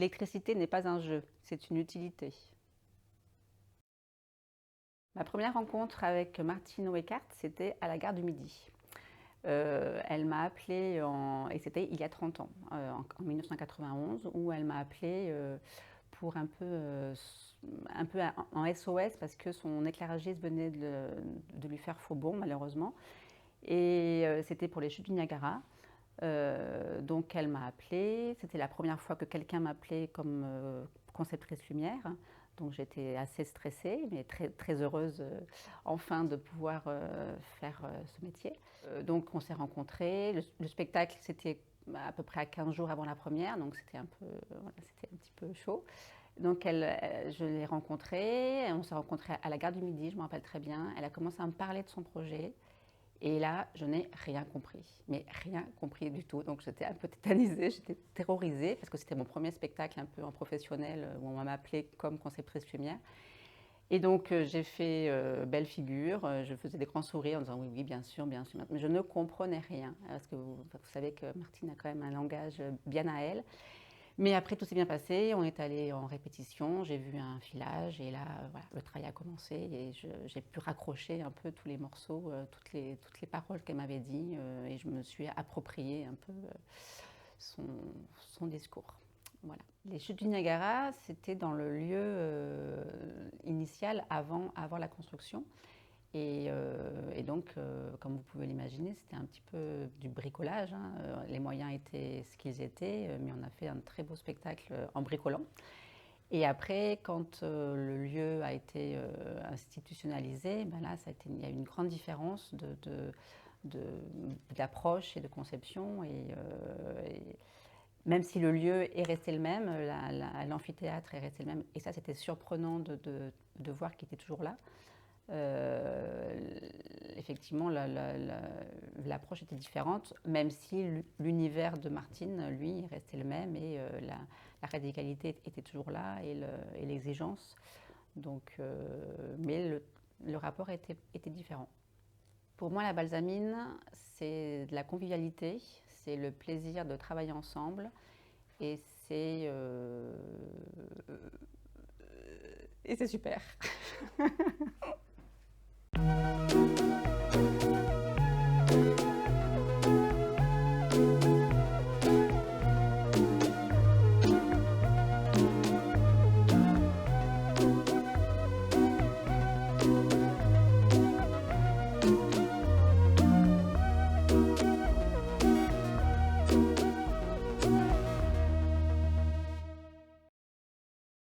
L'électricité n'est pas un jeu, c'est une utilité. Ma première rencontre avec Martine Oeckhardt, c'était à la gare du Midi. Elle m'a appelée, et c'était il y a 30 ans, en 1991, où elle m'a appelée pour un peu en SOS parce que son éclairagiste venait de lui faire faux bond, malheureusement. Et c'était pour les chutes du Niagara. Donc elle m'a appelée. C'était la première fois que quelqu'un m'appelait comme conceptrice lumière. Donc j'étais assez stressée, mais très, très heureuse enfin de pouvoir faire ce métier. Donc on s'est rencontrés. Le spectacle, c'était à peu près à 15 jours avant la première, donc c'était voilà, c'était un petit peu chaud. Donc je l'ai rencontrée, on s'est rencontrés à la gare du Midi, je me rappelle très bien. Elle a commencé à me parler de son projet. Et là, je n'ai rien compris, mais rien compris du tout. Donc j'étais un peu tétanisée, j'étais terrorisée, parce que c'était mon premier spectacle un peu en professionnel, où on m'a appelée comme conceptrice lumière. Et donc j'ai fait belle figure, je faisais des grands sourires en disant oui, oui, bien sûr, mais je ne comprenais rien, parce que vous savez que Martine a quand même un langage bien à elle. Mais après, tout s'est bien passé. On est allé en répétition. J'ai vu un filage et là, voilà, le travail a commencé et j'ai pu raccrocher un peu tous les morceaux, toutes les paroles qu'elle m'avait dit et je me suis approprié un peu son, son discours. Voilà. Les chutes du Niagara, c'était dans le lieu initial avant la construction. Et donc, comme vous pouvez l'imaginer, c'était un petit peu du bricolage, hein. Les moyens étaient ce qu'ils étaient, mais on a fait un très beau spectacle en bricolant. Et après, quand le lieu a été institutionnalisé, ben là, il y a eu une grande différence d'approche et de conception. Et même si le lieu est resté le même, l'amphithéâtre est resté le même, et ça, c'était surprenant de voir qu'il était toujours là. Effectivement, l'approche était différente, même si l'univers de Martine, lui, restait le même et la radicalité était toujours là et l'exigence. Donc, mais le rapport était différent. Pour moi, la balsamine, c'est de la convivialité, c'est le plaisir de travailler ensemble et et c'est super.